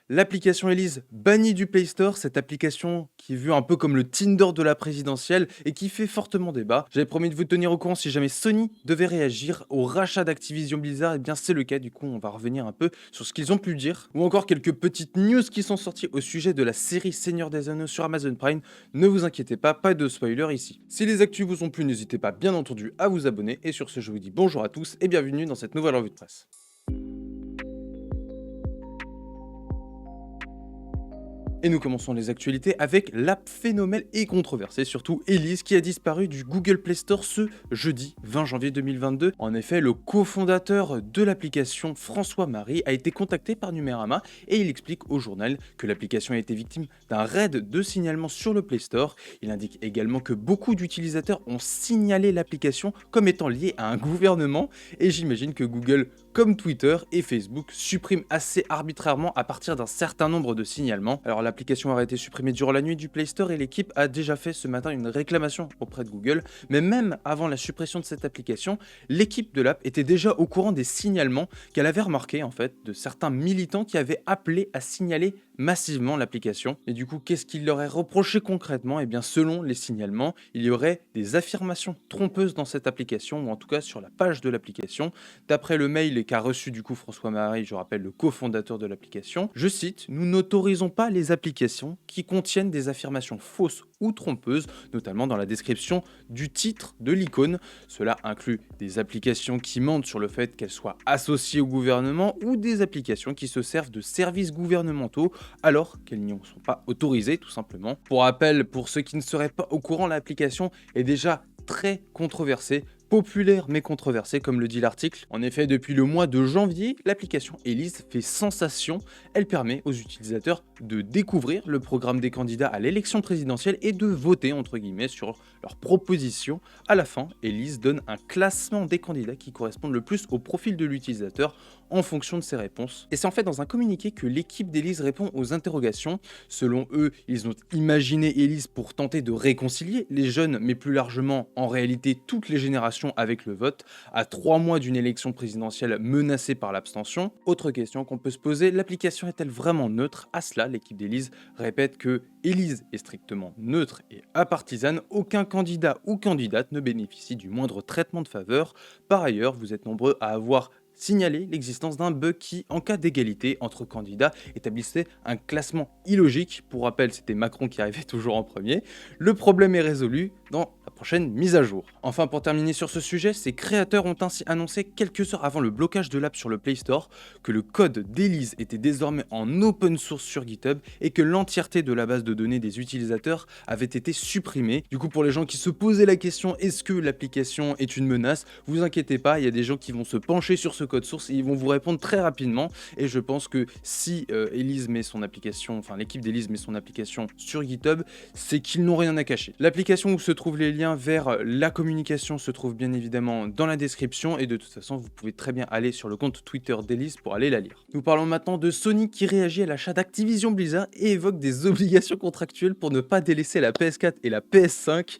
L'application Elise bannie du Play Store, cette application qui est vue un peu comme le Tinder de la présidentielle et qui fait fortement débat. J'avais promis de vous tenir au courant si jamais Sony devait réagir au rachat d'Activision Blizzard, et bien c'est le cas, du coup on va revenir un peu sur ce qu'ils ont pu dire, ou encore quelques petites news qui sont sorties au sujet de la série Seigneur des Anneaux sur Amazon Prime. Ne vous inquiétez pas de spoiler ici. Si les actus vous ont plu, n'hésitez pas bien entendu à vous abonner, et sur ce je vous dis bonjour à tous et bienvenue dans cette nouvelle revue de presse. Et nous commençons les actualités avec l'app phénoménale et controversée, surtout Elise, qui a disparu du Google Play Store ce jeudi 20 janvier 2022. En effet, le cofondateur de l'application, François Marie, a été contacté par Numérama et il explique au journal que l'application a été victime d'un raid de signalement sur le Play Store. Il indique également que beaucoup d'utilisateurs ont signalé l'application comme étant liée à un gouvernement, et j'imagine que Google, comme Twitter et Facebook, supprime assez arbitrairement à partir d'un certain nombre de signalements. Alors l'application aurait été supprimée durant la nuit du Play Store et l'équipe a déjà fait ce matin une réclamation auprès de Google. Mais même avant la suppression de cette application, l'équipe de l'app était déjà au courant des signalements qu'elle avait remarqués en fait de certains militants qui avaient appelé à signaler massivement l'application. Et du coup, qu'est-ce qu'il leur est reproché concrètement? Et bien selon les signalements, il y aurait des affirmations trompeuses dans cette application, ou en tout cas sur la page de l'application. D'après le mail qu'a reçu du coup François Marie, je rappelle le cofondateur de l'application, je cite: nous n'autorisons pas les applications qui contiennent des affirmations fausses ou trompeuses, notamment dans la description du titre de l'icône. Cela inclut des applications qui mentent sur le fait qu'elles soient associées au gouvernement ou des applications qui se servent de services gouvernementaux alors qu'elles n'y sont pas autorisées tout simplement. Pour rappel, pour ceux qui ne seraient pas au courant, l'application est déjà très controversée, populaire mais controversée comme le dit l'article. En effet, depuis le mois de janvier, l'application Elise fait sensation. Elle permet aux utilisateurs de découvrir le programme des candidats à l'élection présidentielle et de voter entre guillemets sur leurs propositions. À la fin, Elise donne un classement des candidats qui correspondent le plus au profil de l'utilisateur en fonction de ses réponses. Et c'est en fait dans un communiqué que l'équipe d'Elise répond aux interrogations. Selon eux, ils ont imaginé Elise pour tenter de réconcilier les jeunes, mais plus largement en réalité toutes les générations avec le vote, à 3 mois d'une élection présidentielle menacée par l'abstention. Autre question qu'on peut se poser, l'application est-elle vraiment neutre? À cela, l'équipe d'Elise répète que Elise est strictement neutre et apartisane, aucun candidat ou candidate ne bénéficie du moindre traitement de faveur. Par ailleurs, vous êtes nombreux à avoir signaler l'existence d'un bug qui, en cas d'égalité entre candidats, établissait un classement illogique. Pour rappel, c'était Macron qui arrivait toujours en premier. Le problème est résolu dans la prochaine mise à jour. Enfin, pour terminer sur ce sujet, ses créateurs ont ainsi annoncé quelques heures avant le blocage de l'app sur le Play Store que le code d'Elise était désormais en open source sur GitHub et que l'entièreté de la base de données des utilisateurs avait été supprimée. Du coup, pour les gens qui se posaient la question est-ce que l'application est une menace, vous inquiétez pas, il y a des gens qui vont se pencher sur ce code source et ils vont vous répondre très rapidement. Et je pense que si Elise met son application, enfin l'équipe d'Elise met son application sur GitHub, c'est qu'ils n'ont rien à cacher. L'application où se trouvent les liens vers la communication se trouve bien évidemment dans la description et de toute façon vous pouvez très bien aller sur le compte Twitter d'Elise pour aller la lire. Nous parlons maintenant de Sony qui réagit à l'achat d'Activision Blizzard et évoque des obligations contractuelles pour ne pas délaisser la PS4 et la PS5.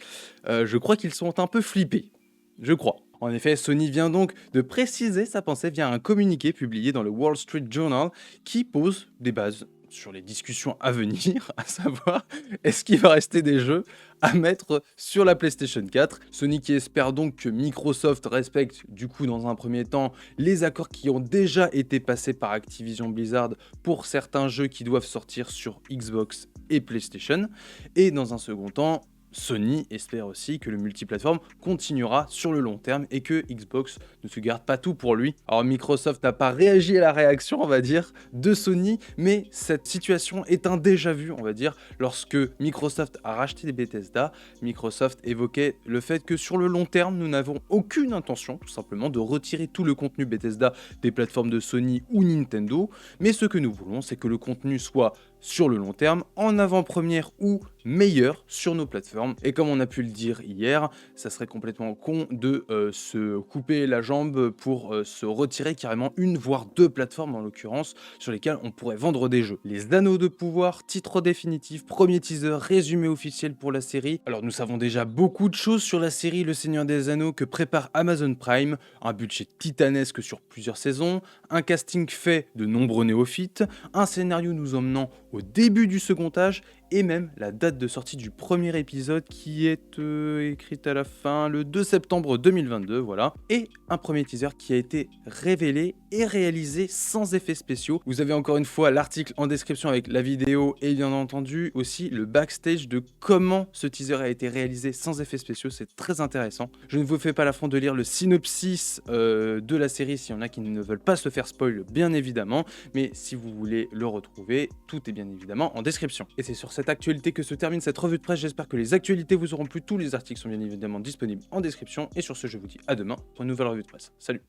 Je crois qu'ils sont un peu flippés. Je crois. En effet, Sony vient donc de préciser sa pensée via un communiqué publié dans le Wall Street Journal qui pose des bases sur les discussions à venir, à savoir est-ce qu'il va rester des jeux à mettre sur la PlayStation 4. Sony qui espère donc que Microsoft respecte du coup dans un premier temps les accords qui ont déjà été passés par Activision Blizzard pour certains jeux qui doivent sortir sur Xbox et PlayStation, et dans un second temps Sony espère aussi que le multiplateforme continuera sur le long terme et que Xbox ne se garde pas tout pour lui. Alors Microsoft n'a pas réagi à la réaction, on va dire, de Sony, mais cette situation est un déjà-vu, on va dire. Lorsque Microsoft a racheté Bethesda, Microsoft évoquait le fait que sur le long terme, nous n'avons aucune intention, tout simplement, de retirer tout le contenu Bethesda des plateformes de Sony ou Nintendo, mais ce que nous voulons, c'est que le contenu soit sur le long terme, en avant-première ou meilleur sur nos plateformes plateforme. Et comme on a pu le dire hier, ça serait complètement con de se couper la jambe pour se retirer carrément une voire deux plateformes en l'occurrence sur lesquelles on pourrait vendre des jeux. Les Anneaux de pouvoir, titre définitif, premier teaser, résumé officiel pour la série. Alors nous savons déjà beaucoup de choses sur la série Le Seigneur des Anneaux que prépare Amazon Prime, un budget titanesque sur plusieurs saisons, un casting fait de nombreux néophytes, un scénario nous emmenant au début du second âge et même la date de sortie du premier épisode qui est écrite à la fin, le 2 septembre 2022, voilà. Et un premier teaser qui a été révélé et réalisé sans effets spéciaux. Vous avez encore une fois l'article en description avec la vidéo et bien entendu aussi le backstage de comment ce teaser a été réalisé sans effets spéciaux, c'est très intéressant. Je ne vous fais pas l'affront de lire le synopsis de la série s'il y en a qui ne veulent pas se faire spoil, bien évidemment, mais si vous voulez le retrouver, tout est bien évidemment en description. Et c'est sur cette actualité que se termine cette revue de presse, j'espère que les actualités vous auront plu, tous les articles sont bien évidemment disponibles en description, et sur ce je vous dis à demain pour une nouvelle revue de presse. Salut!